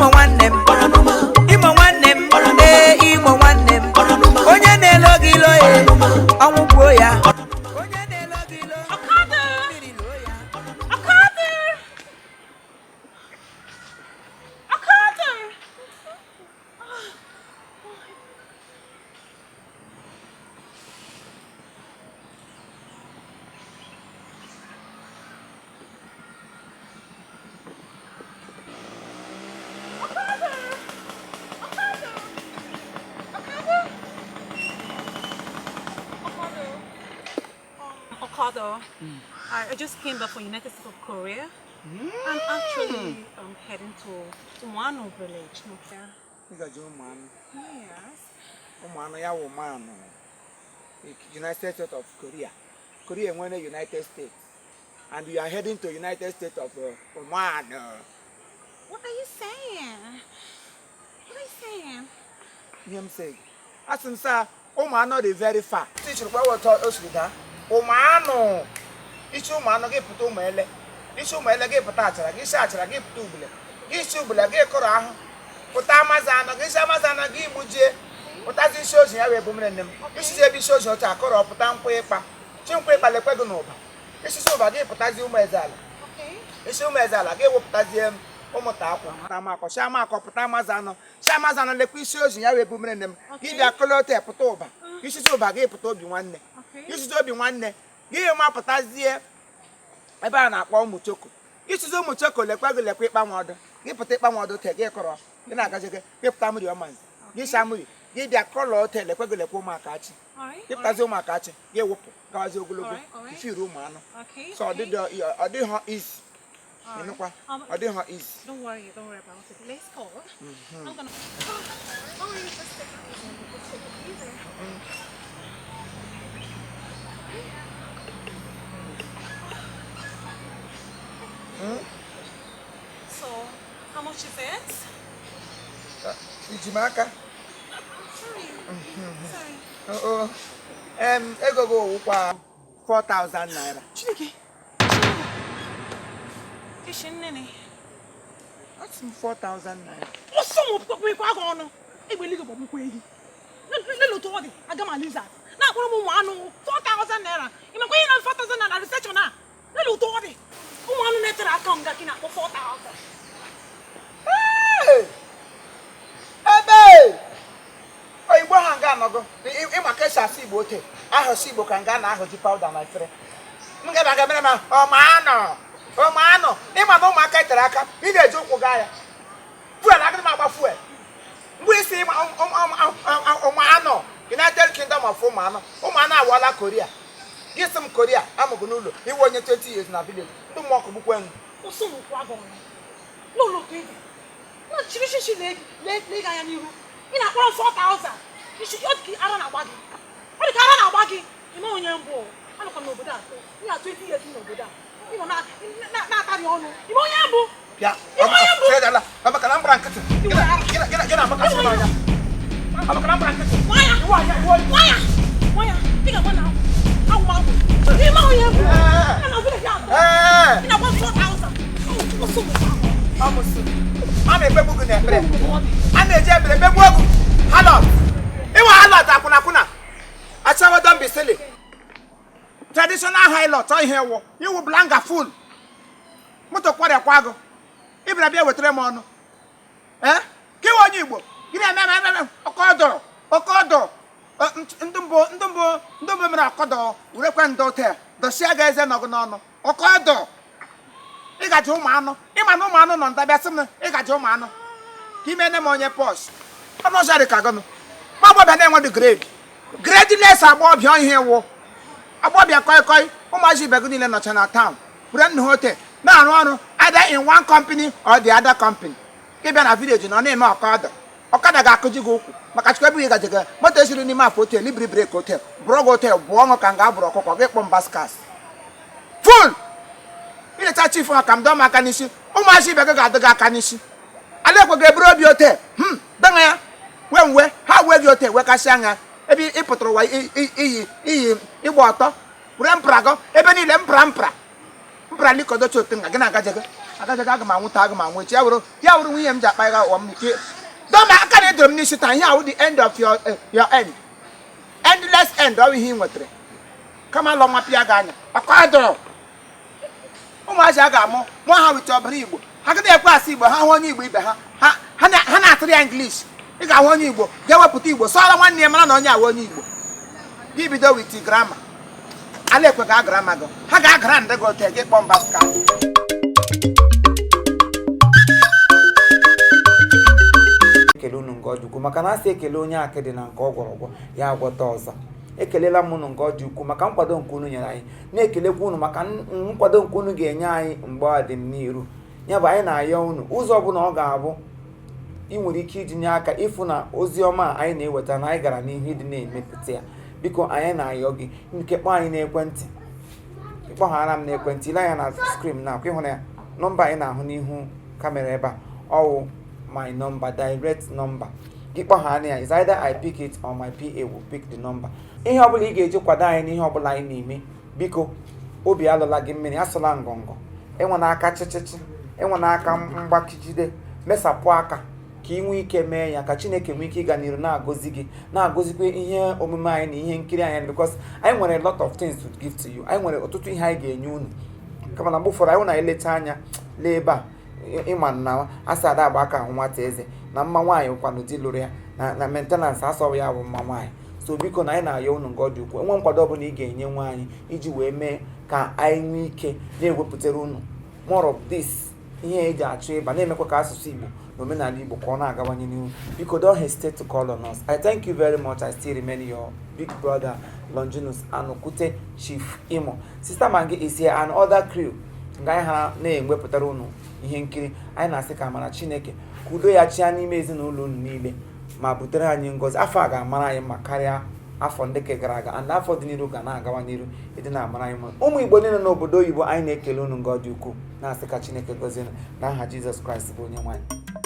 Igbo nwanne m Igbo nwanne m Igbo nwanne m onye na-elo gị ilo ya ọnwụ gbuo ya onye na-elo gị ilo mmiri loo ya I just came back from United States of Korea. I'm actually heading to Wano village. Yes. United States of Korea. Korea went to United States. And we are heading to United States of Oman. What are you saying? What are you saying? I'm saying. As in, sir, Oman is very far. Teacher, what was that? Oman. Ichu Oman get put on my leg. Ichu my leg get potato. Get such a get tubule. Get tubule, get Koran. Put Amazon, get Amazon, get Muji. But as it shows you, I will boom them. This is a bit shows your tackle or put on paper. Chim paper like Pedonova. This is over again, potassium mezala. Okay. This is mezala, get potassium. Omotako, Tamako, Shamako, Tamazano, Shamazano, the quick shows you, I will boom them. Give their color tape, Potoba. This is over again, Potobi one day. This is over one day. Give him up potassium. A banana, one muchoko. This is muchoko, the regular paper model. Give potato model, take a color. Then I got you, give family your man. Give Samui. Give their color tell the regular Poma catching. If Kazoma catching, give up, Gazo Gulu, if you room, Okay. So I did her is. You know what? I did her is. Don't worry about it. Let's go. I'm gonna. Oh, you just take it easy. Take it easy. So, how much is it? Ijimaka. Sorry. Ego go 4,000 naira. Chineke. Kishinene. That's 4,000 naira. What's some of the people are going? It will live up with you. Little Toddy, I got my lizard. Now, 4,000 naira. You know, 4,000 naira reception now. Little Toddy. Who want to let her come back in for 4,000? Hey! Hey! Oh, you go hang on, go. In my case, I see both. I have seen book and gun. I have the powder, my friend. Oh, man. Oh, man. If I know my cataracta, you get a joke, guy. Well, I don't know about fuel. We see Omano, United Kingdom of Omano, Omana, Walla, Korea. Get some Korea, I'm a Gunulu. He won 20 years in a village. Don't walk a book when. What's some of Wagon? No, look, what she leg, I am you. In a 4,000. You should not keep Aran Abagi. What is Aran Abagi? You know, young boy. I don't come over that. You are 20 years in over that. You know, not carry on. You know, young boy. Yeah, I'm a Calambra. Get up, I'm a Calambra. Why? Think about now. How much? You know, young boy. I'm a village out there. You know, 4,000. What's I'm a baby in there. I'm a jab, a baby. Hello. You are a lot of Kunakuna. I saw them be silly. Traditional high lot, I hear you will blank a fool. Moto Quago. Even a beer with Remon. Eh? Give on you. Give a Ocodo. Ndumbo, Requan daughter. The Shaga is an Ogono. Ocodo. You got your man. You man, no man on the best. You got your man. Give me them on your post. I'm not sorry, Cagano. Papa, the name of the grade. Greatness above your here. Above your koi, Omaji Baguni in National Town. Brand Hotel. Now, either in one company or the other company. Give a village in a name of Okada. Okada Gakujigo, Makascabi Gajaga, what is your name of hotel, Libri Break Hotel, Brog Hotel, Buongo Kangabro, Get Bombascas. Full! In a touchy for a Kamdoma Kanishi, Omaji Bagaga Kanishi. I let go get Broby Hotel. Danga, when how well your tail, Wakashanga, Ebi Ipotro, Iwater, Ramprago, Ebony Lemprampra. Bralico, the thing again, I got agajaga aga m anwụta aga m anwụchi ya wụrụ nwunye m ji akpa ya ụwa m ike dọma aka na edoro m n'isi taa ihe ahụ the end of your end endless end ọ bụ ihe ị nwetara kama lọ nwa pịa gị anya ọkọdọ ụmụazị a ga-amụ mụọ ha wite ọbara igbo ha ga na-ekwe asị igbo ha hụ onye igbo ibe ha na-atụrụ ya English ị ga-ahụ onye igbo ga-ewepụta igbo sọọrọ nwanne ya mara na onye ahụ onye igbo gị bido wit grama ala ekwe ga grama gị ha ga-agara ndị gị ote gị kpọọ mbaska ekele unu nke ọdị ukwu maka na asị ekele onye akịdị na nke ọ gwọrọ ọgwọ ya agwọta ọzọ ekelela m unu nke ọdị ukwu maka nkwado nke unu nyere anyị na-ekelekwa unu maka nkwado nke unu ga-enye anyị mgbe ọdịnihu ya bụ anyị na-ayọ unu ụzọ ọbụla ọ ga-abụ ị nwere ike itinye aka ịfụ na ozi ọma anyị na-eweta na anyị gara n'ihu ịdị na-emepụta ya biko anyị na-ayọ gị nke kpọọ anyị n'ekwentị ịkpọghara m n'ekwentị ile anya na skrin na akwụ ịhụ na ya nọmba anyị na-ahụ n'ihu kamera ebe a ọwụ my number direct number gị kpọghara ya is either I pick it or my PA will pick the number ihe ọbụla ị ga-eji kwado anyị n'ihe ọbụla anyị na-eme biko obi alụla gị mmiri asụla ngọngọ enwe n'aka chịchịchị enwe n'aka mgbakijide mesapụ aka ka ị nwee ike mee ya ka Chineke nwee ike ịga n'iru na-agọzi gị na-agọzikwa ihe omume anyị na ihe nkiri anyị because anyị nwere a lot of things to give to you anyị nwere ọtụtụ ihe anyị ga-enye unu kama na mgbe ụfọdụ anyị na-eleta anya lee ebe a ịma na asa ada agba aka ahụ nwata eze na mma nwaanyị ụkwanụ di lụrụ ya na maintenance asọrọ ya bụ mma nwaanyị so biko na anyị na-ayọ unu nke ọ dị ukwuu enwe nkwado ọbụla ị ga-enye nwa anyị iji wee mee ka anyị nwee ike na-ewepụtara unu more of this ihe eji achọ ịba na-emekwa ka asụsụ Igbo na omenala Igbo ka ọ na-agawanye n'ihu biko don't hesitate to call on us. I thank you very much. I still remain your big brother Longinus Anukute Chief Imo. Sister Mangi is here and other crew nga anyị ha na-enwepụtara unu ihe nkiri anyị na-asị ka amara Chineke ka udo ya chia n'ime ezinụlọ unu niile ma butere anyị ngọzi afọ a ga-amara anyị ma karịa afọ ndị ke gara aga and afọ dị n'iru ga na-agawa n'iru ịdị na-amara anyị mma ụmụ Igbo niile n'obodo oyibo anyị na-ekele unu ngọ dị ukwuu na-asị ka Chineke gọzie na aha Jizọs Kraịst bụ onye nwe anyị.